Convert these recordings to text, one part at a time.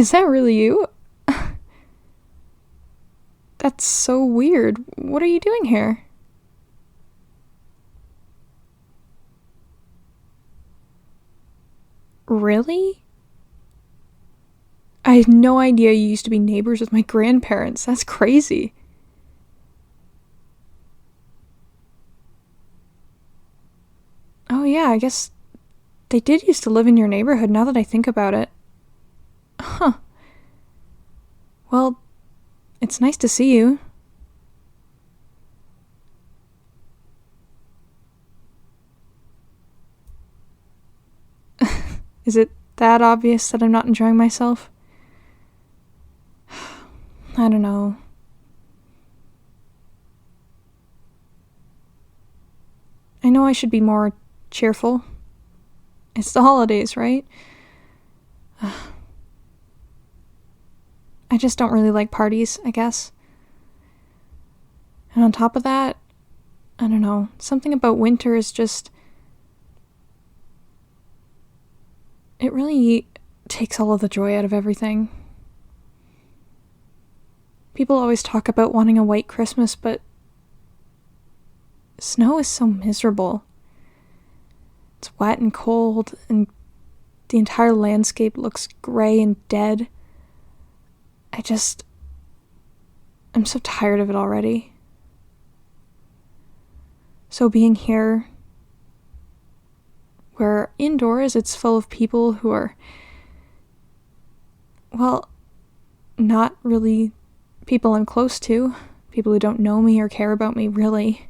Is that really you? That's so weird. What are you doing here? Really? I had no idea you used to be neighbors with my grandparents. That's crazy. Oh yeah, I guess they did used to live in your neighborhood now that I think about it. Huh. Well, it's nice to see you. Is it that obvious that I'm not enjoying myself? I don't know. I know I should be more cheerful. It's the holidays, right? I just don't really like parties, I guess. And on top of that, I don't know, something about winter is just... It really takes all of the joy out of everything. People always talk about wanting a white Christmas, but snow is so miserable. It's wet and cold, and the entire landscape looks gray and dead. I'm so tired of it already. So being here, where indoors it's full of people who are, well, not really people I'm close to, people who don't know me or care about me really.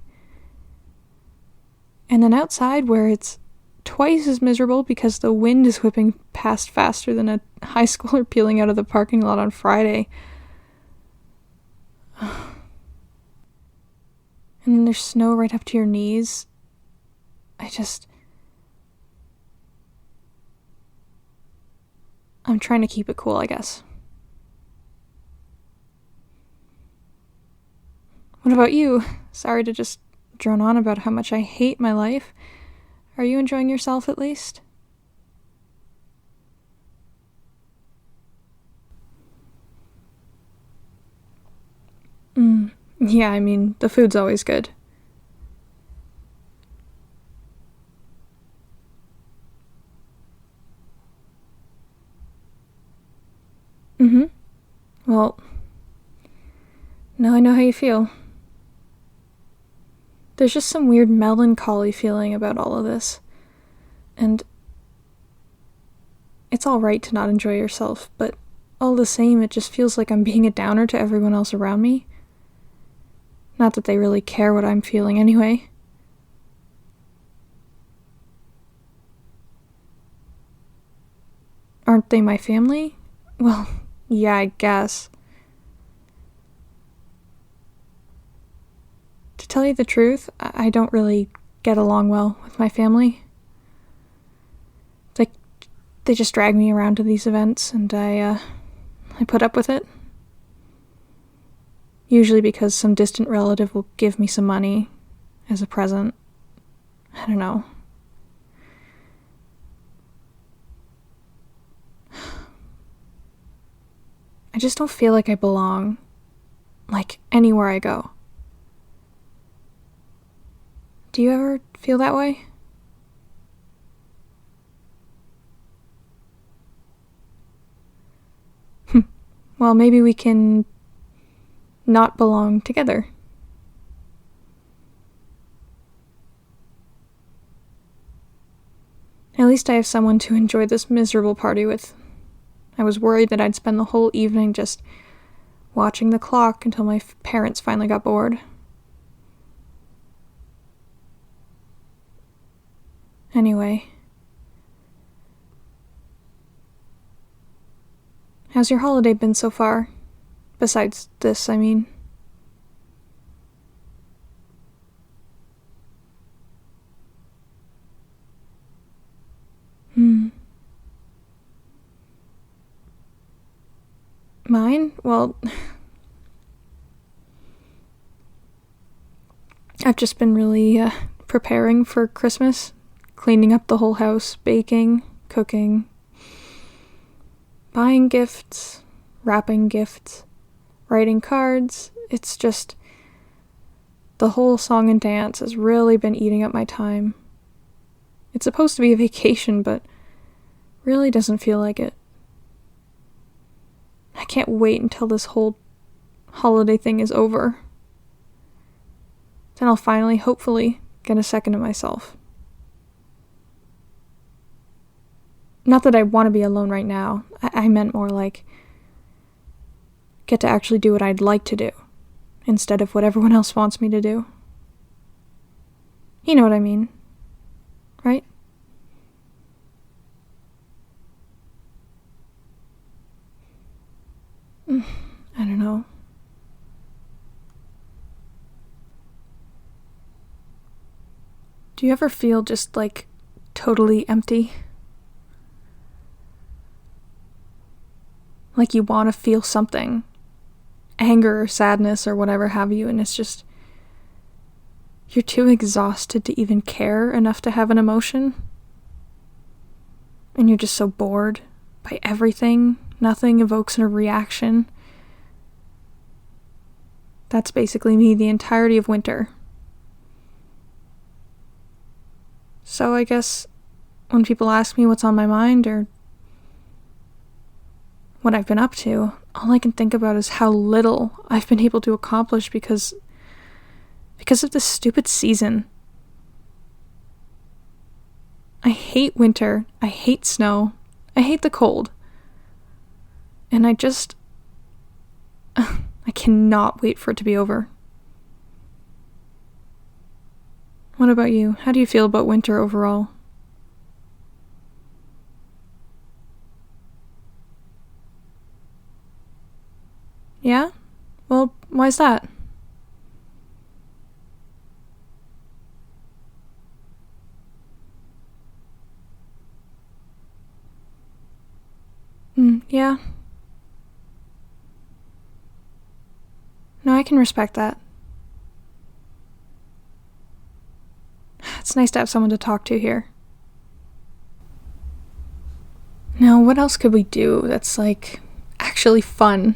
And then outside where it's twice as miserable because the wind is whipping past faster than a high schooler peeling out of the parking lot on Friday. And then there's snow right up to your knees. I'm trying to keep it cool, I guess. What about you? Sorry to just drone on about how much I hate my life. Are you enjoying yourself at least? Yeah, I mean, the food's always good. Well, now I know how you feel. There's just some weird melancholy feeling about all of this. And it's alright to not enjoy yourself, but all the same, it just feels like I'm being a downer to everyone else around me. Not that they really care what I'm feeling anyway. Aren't they my family? Well, yeah, I guess. To tell you the truth, I don't really get along well with my family. They just drag me around to these events, and I put up with it. Usually because some distant relative will give me some money as a present. I don't know. I just don't feel like I belong, like anywhere I go. Do you ever feel that way? Well, maybe we can not belong together. At least I have someone to enjoy this miserable party with. I was worried that I'd spend the whole evening just watching the clock until my parents finally got bored. Anyway. How's your holiday been so far? Besides this, I mean. Mine? Well, I've just been really preparing for Christmas, cleaning up the whole house, baking, cooking, Buying gifts, wrapping gifts, writing cards, it's just... the whole song and dance has really been eating up my time. It's supposed to be a vacation, but really doesn't feel like it. I can't wait until this whole holiday thing is over. Then I'll finally, hopefully, get a second to myself. Not that I want to be alone right now. I meant more like get to actually do what I'd like to do instead of what everyone else wants me to do. You know what I mean, right? I don't know. Do you ever feel just like totally empty? Like you want to feel something, anger or sadness or whatever have you, and it's just, you're too exhausted to even care enough to have an emotion. And you're just so bored by everything. Nothing evokes a reaction. That's basically me the entirety of winter. So I guess when people ask me what's on my mind or what I've been up to, all I can think about is how little I've been able to accomplish because of this stupid season. I hate winter. I hate snow. I hate the cold. And I cannot wait for it to be over. What about you? How do you feel about winter overall? Yeah? Well, why's that? Yeah. No, I can respect that. It's nice to have someone to talk to here. Now, what else could we do that's, like, actually fun?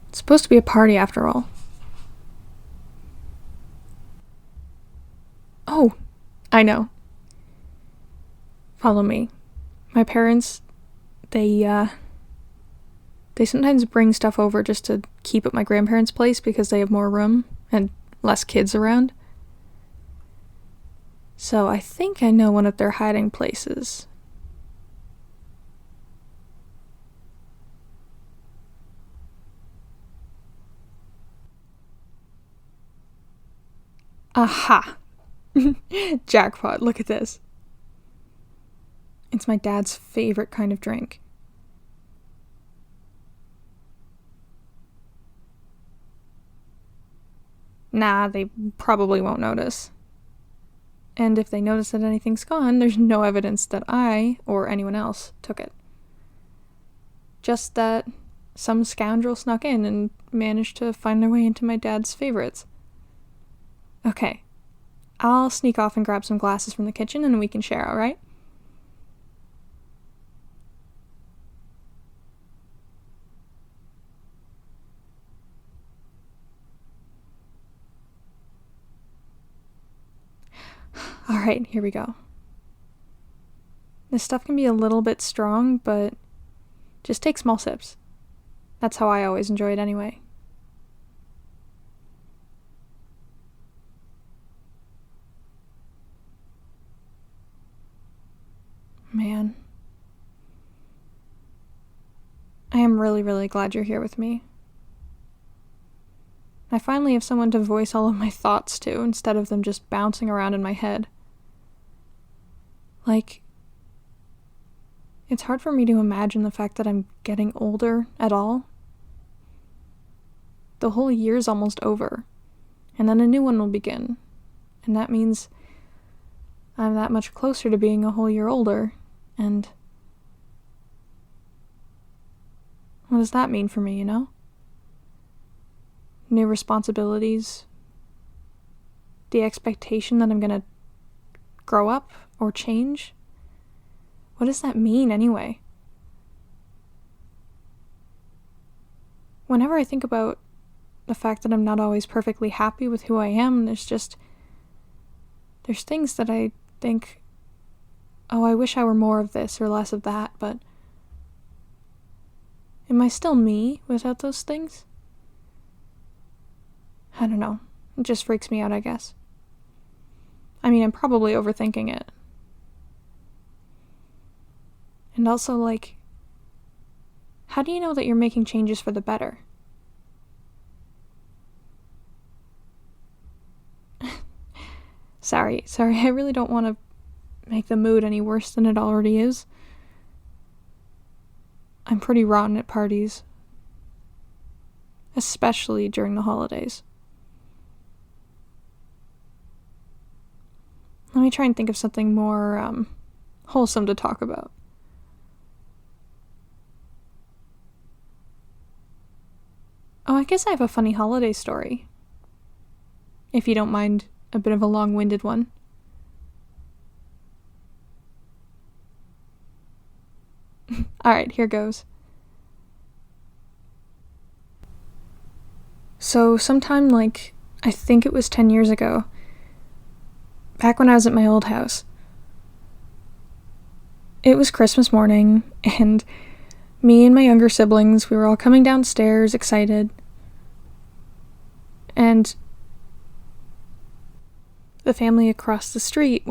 It's supposed to be a party after all. Oh, I know. Follow me. My parents, they sometimes bring stuff over just to keep at my grandparents' place because they have more room and less kids around. So I think I know one of their hiding places. Aha! Jackpot, look at this. It's my dad's favorite kind of drink. Nah, they probably won't notice. And if they notice that anything's gone, there's no evidence that I or anyone else took it. Just that some scoundrel snuck in and managed to find their way into my dad's favorites. Okay, I'll sneak off and grab some glasses from the kitchen and we can share, alright? Alright, here we go. This stuff can be a little bit strong, but just take small sips. That's how I always enjoy it anyway. Man. I am really, really glad you're here with me. I finally have someone to voice all of my thoughts to instead of them just bouncing around in my head. Like, it's hard for me to imagine the fact that I'm getting older at all. The whole year's almost over, and then a new one will begin, and that means I'm that much closer to being a whole year older, and what does that mean for me, you know? New responsibilities, the expectation that I'm gonna grow up or change. What does that mean anyway? whenever I think about the fact that I'm not always perfectly happy with who I am, there's things that I think, oh, I wish I were more of this or less of that, but am I still me without those things? I don't know. It just freaks me out, I guess. I mean, I'm probably overthinking it. And also, like, how do you know that you're making changes for the better? Sorry, I really don't want to make the mood any worse than it already is. I'm pretty rotten at parties. Especially during the holidays. Let me try and think of something more wholesome to talk about. Oh, I guess I have a funny holiday story. If you don't mind a bit of a long-winded one. Alright, here goes. So sometime I think it was 10 years ago, back when I was at my old house, it was Christmas morning, and me and my younger siblings, we were all coming downstairs excited, and the family across the street,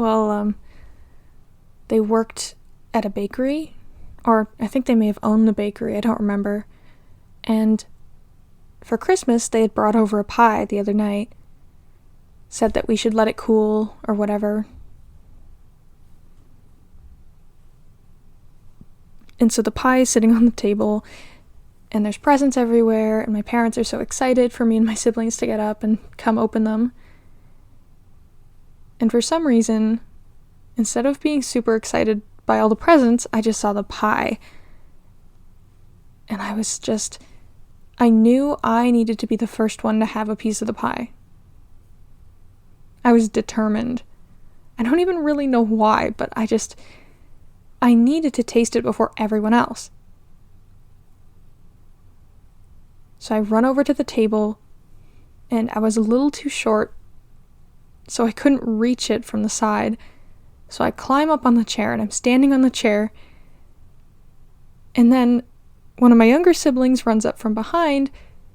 they worked at a bakery, or I think they may have owned the bakery, I don't remember, and for Christmas they had brought over a pie the other night, said that we should let it cool, or whatever. And so the pie is sitting on the table, and there's presents everywhere, and my parents are so excited for me and my siblings to get up and come open them. And for some reason, instead of being super excited by all the presents, I just saw the pie. And I knew I needed to be the first one to have a piece of the pie. I was determined. I don't even really know why, but I needed to taste it before everyone else. So I run over to the table, and I was a little too short, so I couldn't reach it from the side. So I climb up on the chair, and I'm standing on the chair, and then one of my younger siblings runs up from behind,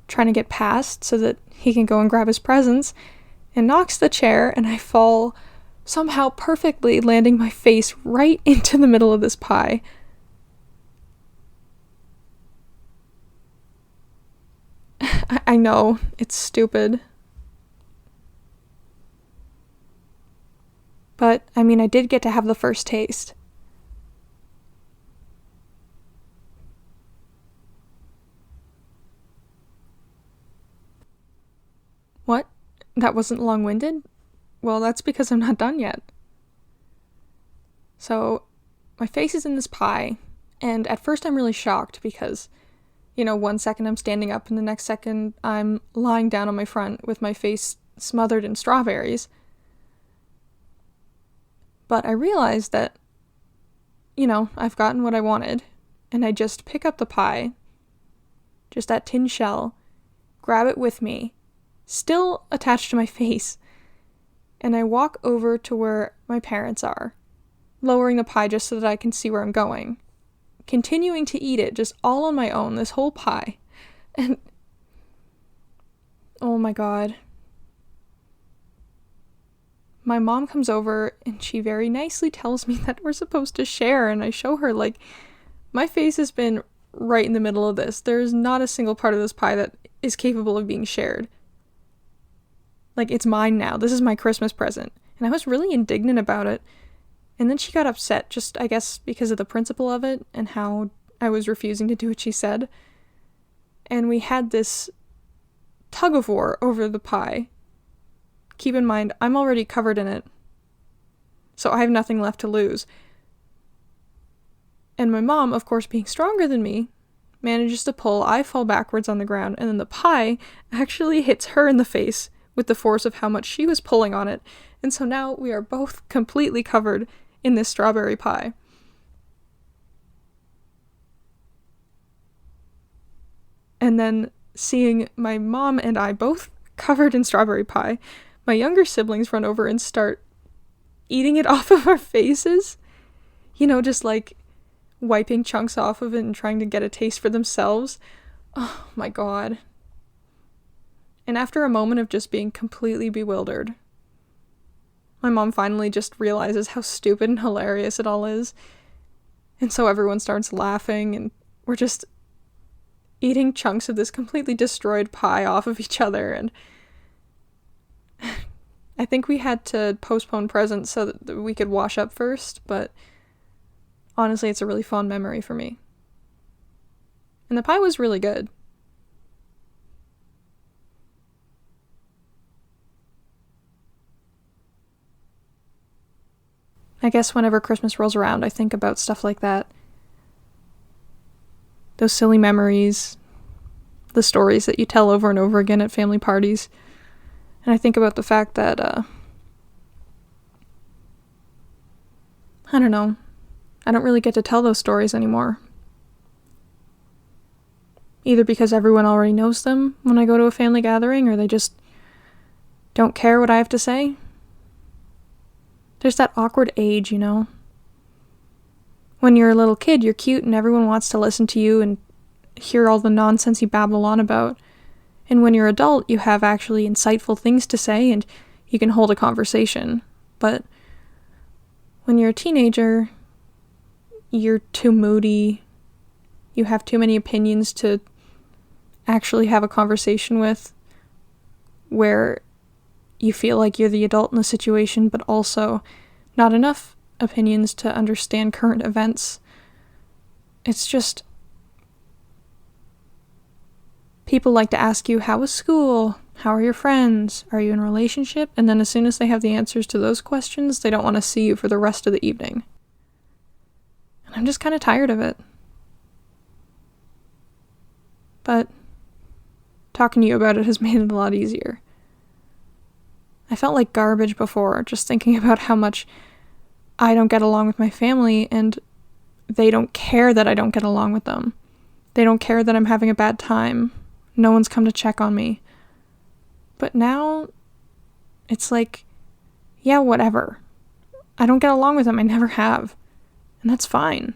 trying to get past so that he can go and grab his presents, and knocks the chair, and I fall somehow perfectly, landing my face right into the middle of this pie. I know, it's stupid. But, I mean, I did get to have the first taste. What? That wasn't long-winded? Well, that's because I'm not done yet. So, my face is in this pie, and at first I'm really shocked because, 1 second I'm standing up and the next second I'm lying down on my front with my face smothered in strawberries. But I realized that, I've gotten what I wanted, and I just pick up the pie, just that tin shell, grab it with me, still attached to my face, and I walk over to where my parents are, lowering the pie just so that I can see where I'm going, continuing to eat it just all on my own, this whole pie. And oh my god. My mom comes over and she very nicely tells me that we're supposed to share, and I show her, my face has been right in the middle of this. There's not a single part of this pie that is capable of being shared. It's mine now. This is my Christmas present. And I was really indignant about it. And then she got upset, just, I guess, because of the principle of it and how I was refusing to do what she said. And we had this tug of war over the pie. Keep in mind, I'm already covered in it, so I have nothing left to lose. And my mom, of course, being stronger than me, manages to pull. I fall backwards on the ground, and then the pie actually hits her in the face with the force of how much she was pulling on it. And so now we are both completely covered in this strawberry pie. And then seeing my mom and I both covered in strawberry pie. My younger siblings run over and start eating it off of our faces. You know, just like wiping chunks off of it and trying to get a taste for themselves. Oh my god. And after a moment of just being completely bewildered, my mom finally just realizes how stupid and hilarious it all is. And so everyone starts laughing, and we're just eating chunks of this completely destroyed pie off of each other. And I think we had to postpone presents so that we could wash up first, but honestly, it's a really fond memory for me. And the pie was really good. I guess whenever Christmas rolls around, I think about stuff like that. Those silly memories, the stories that you tell over and over again at family parties. And I think about the fact that, I don't know, I don't really get to tell those stories anymore. Either because everyone already knows them when I go to a family gathering, or they just don't care what I have to say. There's that awkward age, you know? When you're a little kid, you're cute and everyone wants to listen to you and hear all the nonsense you babble on about. And when you're adult, you have actually insightful things to say and you can hold a conversation. But when you're a teenager, you're too moody. You have too many opinions to actually have a conversation with, where you feel like you're the adult in the situation, but also not enough opinions to understand current events. It's just, people like to ask you, how was school? How are your friends? Are you in a relationship? And then as soon as they have the answers to those questions, they don't want to see you for the rest of the evening. And I'm just kind of tired of it. But talking to you about it has made it a lot easier. I felt like garbage before, just thinking about how much I don't get along with my family, and they don't care that I don't get along with them. They don't care that I'm having a bad time. No one's come to check on me. But now, it's like, yeah, whatever. I don't get along with them, I never have. And that's fine.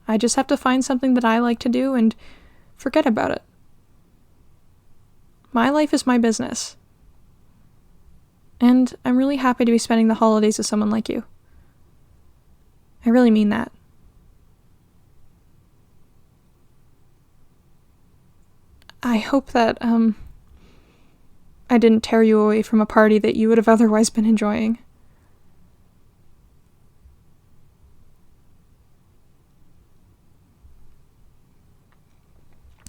I just have to find something that I like to do and forget about it. My life is my business. And I'm really happy to be spending the holidays with someone like you. I really mean that. I hope that, I didn't tear you away from a party that you would have otherwise been enjoying.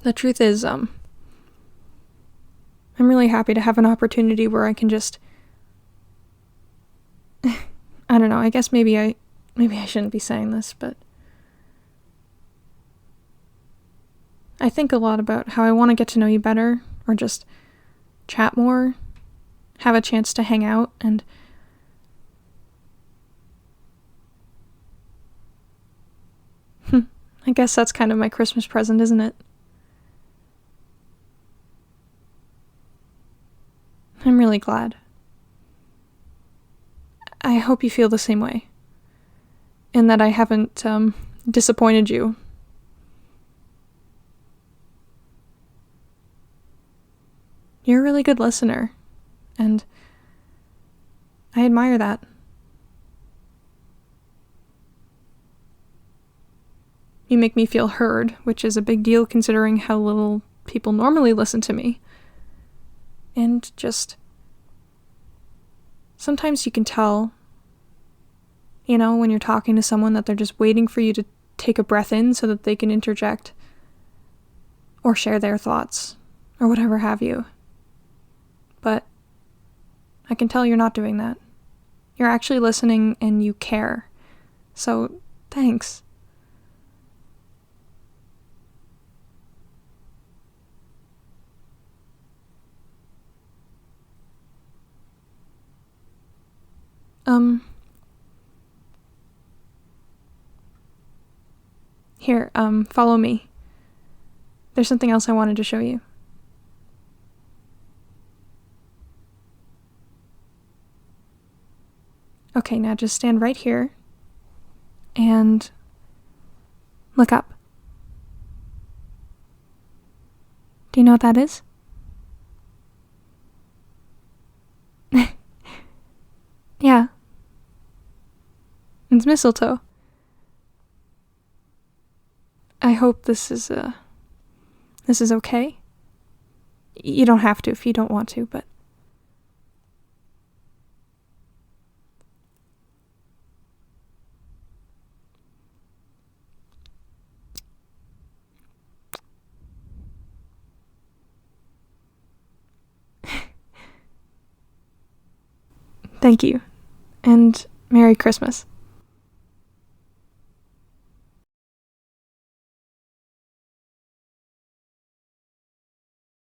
The truth is, I'm really happy to have an opportunity where I can just, I don't know, I guess maybe I shouldn't be saying this, but I think a lot about how I want to get to know you better, or just chat more, have a chance to hang out, and I guess that's kind of my Christmas present, isn't it? I'm really glad. I hope you feel the same way. And that I haven't, disappointed you. You're a really good listener. And I admire that. You make me feel heard, which is a big deal considering how little people normally listen to me. And just, sometimes you can tell, you know, when you're talking to someone, that they're just waiting for you to take a breath in so that they can interject or share their thoughts or whatever have you. But I can tell you're not doing that. You're actually listening and you care. So, thanks. Here, follow me. There's something else I wanted to show you. Okay, now just stand right here and look up. Do you know what that is? Yeah. It's mistletoe. I hope this is okay. You don't have to if you don't want to, but... Thank you. And Merry Christmas.